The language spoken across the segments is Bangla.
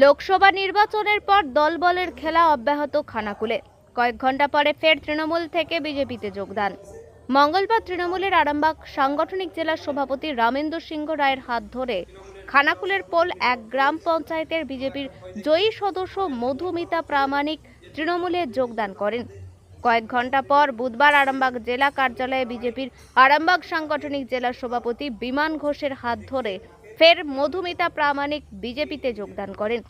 লোকসভা নির্বাচনের পর দলবলের খেলা অব্যাহত খানাকুলে। কয়েক ঘন্টা পরে ফের তৃণমূল থেকে বিজেপিতে যোগদান। মঙ্গলবার তৃণমূলের আরামবাগ সাংগঠনিক জেলার সভাপতি রামেন্দ্র সিংহ রায়ের হাত ধরে খানাকুলের পোল এক গ্রাম পঞ্চায়েতের বিজেপির জয়ী সদস্য মধুমিতা প্রামাণিক তৃণমূলে যোগদান করেন। কয়েক ঘন্টা পর বুধবার আরামবাগ জেলা কার্যালয়ে বিজেপির আরামবাগ সাংগঠনিক জেলার সভাপতি বিমান ঘোষের হাত ধরে ফের মধুমিতা প্রামাণিক বিজেপিতে যোগদান করেন।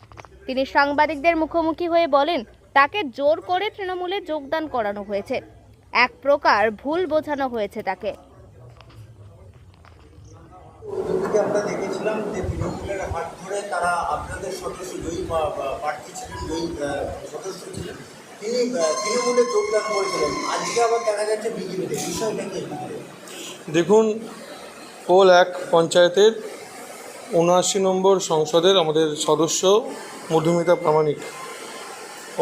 তিনি সাংবাদিকদের মুখোমুখি হয়ে বলেন, তাকে জোর করে তৃণমূলে যোগদান করানো হয়েছে, এক প্রকার ভুল বোঝানো হয়েছে তাকে। আমরা দেখেছিলাম যে তৃণমূলের হাত ধরে তারা আপনাদের সদস্য জয়ী প্রার্থী ছিলেন, জয়ী সদস্য ছিলেন, তিনি তৃণমূলে যোগদান করেছিলেন। আজকে আবার দেখা যাচ্ছে বিজেপিতে, বিষয়টা কি? দেখুন, পোল এক পঞ্চায়েতের ৭৯ নম্বর সংসদের আমাদের সদস্য মধুমিতা প্রামাণিক,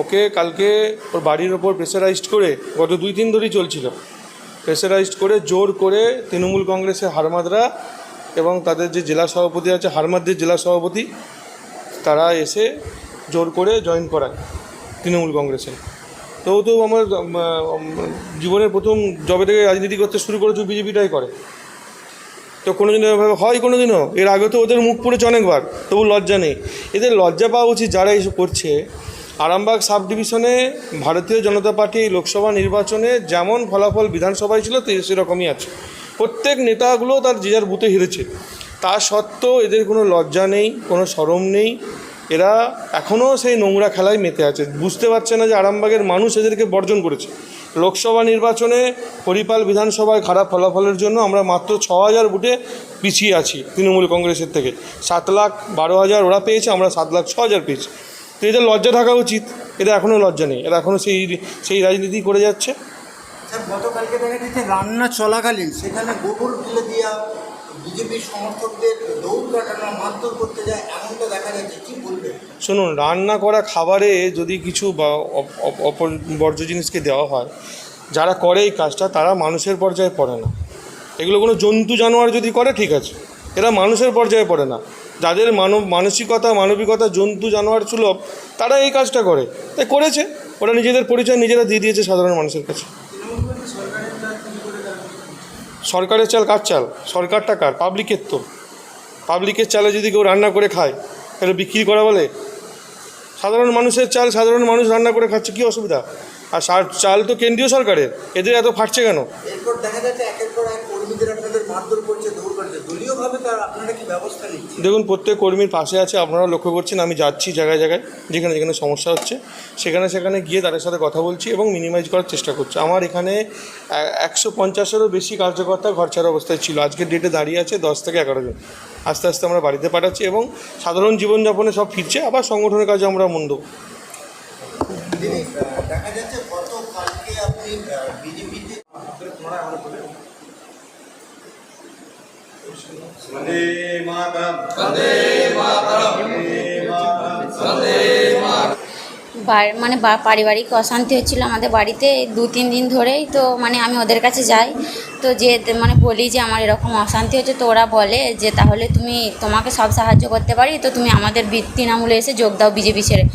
ওকে কালকে ওর বাড়ির ওপর প্রেসারাইজড করে গত 2-3 দিন ধরেই চলছিল, প্রেসারাইজড করে জোর করে তৃণমূল কংগ্রেসের হারমাদরা এবং তাদের যে জেলা সভাপতি আছে হারমাদদের জেলা সভাপতি, তারা এসে জোর করে জয়েন করায় তৃণমূল কংগ্রেসে। তো আমার জীবনের প্রথম যবে থেকে রাজনীতি করতে শুরু করেছে বিজেপিটাই করে। তো কোনোদিনও এভাবে হয়? কোনোদিনও এর আগে তো ওদের মুখ পড়েছে অনেকবার, তবু লজ্জা নেই। এদের লজ্জা পাওয়া উচিত যারা এসব করছে। আরামবাগ সাব ডিভিশনে ভারতীয় জনতা পার্টি লোকসভা নির্বাচনে যেমন ফলাফল বিধানসভায় ছিল সেরকমই আছে। প্রত্যেক নেতাগুলো তার যে যার বুথে হেরেছে, তা সত্ত্বেও এদের কোনো লজ্জা নেই, কোনো শরম নেই। এরা এখনও সেই নোংরা খেলায় মেতে আছে। বুঝতে পারছে না যে আরামবাগের মানুষ এদেরকে বর্জন করেছে। লোকসভা নির্বাচনে হরিপাল বিধানসভায় খারাপ ফলাফলের জন্য আমরা মাত্র ৬,০০০ ভোটে পিছিয়ে আছি তৃণমূল কংগ্রেসের থেকে। ৭,১২,০০০ ওরা পেয়েছে, আমরা ৭,০৬,০০০ পেয়েছি। তো এদের লজ্জা থাকা উচিত। এরা এখনও লজ্জা নেই, এরা এখনও সেই রাজনীতি করে যাচ্ছে। স্যার, গতকালকে দেখা যাচ্ছে রান্না চলাকালীন সেখানে গোবর ফেলে দেওয়া, বিজেপির সমর্থকদের দৌড় কাটানো, মারধর করতে যায়, এমনটা দেখা যাচ্ছে, কি বলবেন? শুনুন, রান্না করা খাবারে যদি কিছু বর্জ্য জিনিসকে দেওয়া হয়, যারা করে এই কাজটা তারা মানুষের পর্যায়ে পড়ে না। এগুলো কোনো জন্তু জানোয়ার যদি করে ঠিক আছে, এরা মানুষের পর্যায়ে পড়ে না। যাদের মানবিকতা জন্তু জানোয়ার সুলভ, তারা এই কাজটা করে। তাই করেছে, ওরা নিজেদের পরিচয় নিজেরা দিয়ে দিয়েছে সাধারণ মানুষের কাছে। সরকারের চাল কার চাল? সরকারটা কার? পাবলিকের। তো পাবলিকের চালে যদি কেউ রান্না করে খায় তাহলে বিক্রি করা বলে? সাধারণ মানুষের চাল সাধারণ মানুষ রান্না করে খাচ্ছে, কী অসুবিধা? আর চাল তো কেন্দ্রীয় সরকারের, এদের এত ফাটছে কেন? এরপর দেখা যাচ্ছে একের পর এক কর্মীদের আপনাদের মারধর করছে, দৌড় করছে, দলীয়ভাবে তার আপনারা কি ব্যবস্থা নিচ্ছেন? দেখুন, প্রত্যেক কর্মীর পাশে আছে, আপনারা লক্ষ্য করছেন। আমি যাচ্ছি জায়গায় জায়গায়, যেখানে যেখানে সমস্যা হচ্ছে সেখানে গিয়ে তাদের সাথে কথা বলছি এবং মিনিমাইজ করার চেষ্টা করছি। আমার এখানে 150-এরও বেশি কার্যকর্তা ঘর ছাড়া অবস্থায় ছিল। আজকের ডেটে দাঁড়িয়ে আছে 10 থেকে 11 জন। আস্তে আস্তে আমরা বাড়িতে পাঠাচ্ছি এবং সাধারণ জীবনযাপনে সব ফিরছে। আবার সংগঠনের কাজে আমরা মন দেবো। দেখা যাচ্ছে গতকালকে আপনি বিজেপিতে মানে পারিবারিক অশান্তি হচ্ছিল আমাদের বাড়িতে 2-3 দিন ধরেই। তো মানে আমি ওদের কাছে যাই, তো যে মানে বলি যে আমার এরকম অশান্তি হচ্ছে। তো ওরা বলে যে তাহলে তোমাকে সব সাহায্য করতে পারি, তো তুমি আমাদের তৃণমূলে এসে যোগ দাও বিজেপি ছেড়ে।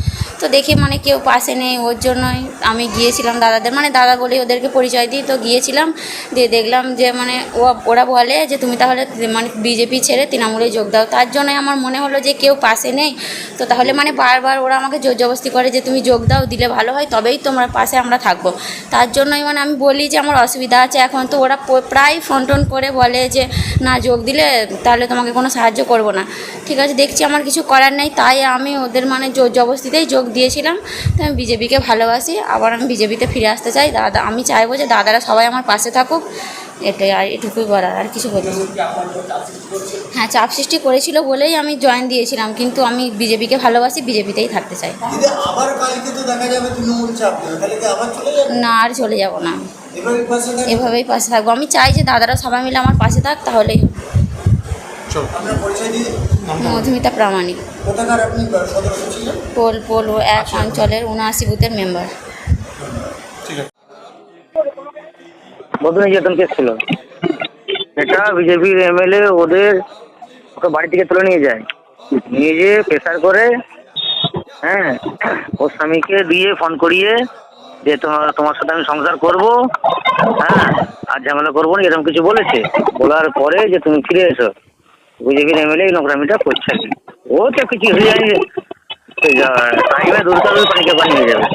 তো দেখি মানে কেউ পাশে নেই, ওর জন্যই আমি গিয়েছিলাম দাদাদের, মানে দাদা বলেই ওদেরকে পরিচয় দিই। তো গিয়েছিলাম, দিয়ে দেখলাম যে মানে ওরা বলে যে তুমি তাহলে মানে বিজেপি ছেড়ে তৃণমূলে যোগ দাও। তার জন্যই আমার মনে হলো যে কেউ পাশে নেই, তো তাহলে মানে বারবার ওরা আমাকে জোর জবরদস্তি করে যে তুমি যোগ দাও, দিলে ভালো হয়, তবেই তোমরা পাশে আমরা থাকবো। তার জন্যই মানে আমি বলি যে আমার অসুবিধা আছে এখন। তো ওরা প্রায় ফোন টোন করে বলে যে না, যোগ দিলে তাহলে তোমাকে কোনো সাহায্য করব না। ঠিক আছে, দেখছি আমার কিছু করার নেই, তাই আমি ওদের মানে জোর জবরদস্তিতেই যোগ দিয়েছিলাম। তো আমি বিজেপিকে ভালোবাসি, আবার আমি বিজেপিতে ফিরে আসতে চাই। আমি চাইবো যে দাদারা সবাই আমার পাশে থাকুক, এটাই। আর এটুকুই বলার, আর কিছু বলি। হ্যাঁ, চাপ সৃষ্টি করেছিল বলেই আমি জয়েন দিয়েছিলাম, কিন্তু আমি বিজেপিকে ভালোবাসি, বিজেপিতেই থাকতে চাই। না, আর চলে যাব না, এভাবেই পাশে থাকবো। আমি চাই যে দাদারা সবাই মিলে আমার পাশে থাক, তাহলেই। মধুমিতা প্রামাণিক, পোল 1 অঞ্চলের 79 বুথের মেম্বার। বধূ নির্যাতন কেস ছিল, এটা বিজেপির এমএলএ ওকে বাড়ি থেকে তুলে নিয়ে যায়, নিয়ে যেয়ে প্রেসার করে হ্যাঁ, ওর স্বামীকে দিয়ে ফোন করিয়ে যে তোমার সাথে আমি সংসার করব, হ্যাঁ, আর ঝামেলা করবো না, এরকম কিছু বলেছে। বলার পরে যে তুমি ফিরে এসো, বিজেপির এমএলএ এই নোংরামিটা করছে। ও তো কিছু হয়ে যায়, টাইমে দুর্গা পানিকে বানিয়ে যাবে।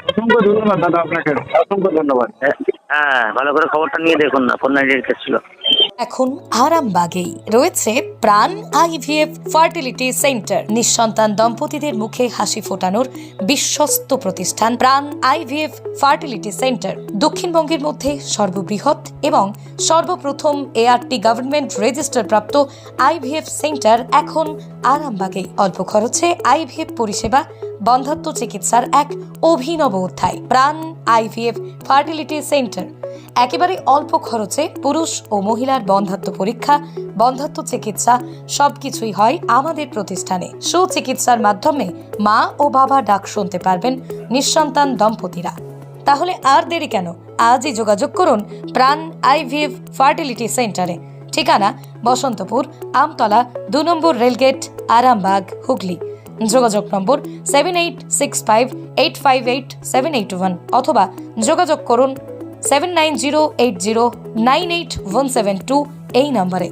অসংখ্য ধন্যবাদ দাদা আপনাকে, অসংখ্য ধন্যবাদ। হ্যাঁ, ভালো করে খবরটা নিয়ে দেখুন না, 498 কেস ছিল। এখন আরামবাগেই রয়েছে প্রাণ আইভিএফ ফার্টিলিটি সেন্টার। নিঃসন্তান দম্পতিদের মুখে হাসি ফোটানোর বিশ্বস্ত প্রতিষ্ঠান প্রাণ আইভিএফ ফার্টিলিটি সেন্টার দক্ষিণবঙ্গের মধ্যে সর্ববৃহৎ এবং সর্বপ্রথম এআরটি গভর্নমেন্ট রেজিস্টার প্রাপ্ত আইভিএফ সেন্টার এখন আরামবাগেই। অল্প খরচে আইভিএফ পরিষেবা, বন্ধাত্ম চিকিৎসার এক অভিনব অধ্যায়। প্রাণ আইভিএফ ফার্টিলিটি সেন্টার একেবারে অল্প খরচে পুরুষ ও মহিলার বন্ধাত্ম পরীক্ষা, বন্ধাত্ম চিকিৎসা সবকিছুই হয় আমাদের প্রতিষ্ঠানে। সুচিকিৎসার মাধ্যমে মা ও বাবা ডাক শুনতে পারবেন নিঃসন্তান দম্পতিরা। তাহলে আর দেরি কেন? আজই যোগাযোগ করুন প্রাণ আইভিএফ ফার্টিলিটি সেন্টারে। ঠিকানা বসন্তপুর, আমতলা, 2 নম্বর রেলগেট, আরামবাগ, হুগলি। যোগাযোগ নম্বর 7865858781 অথবা যোগাযোগ করুন 7908098172 এই নম্বরে।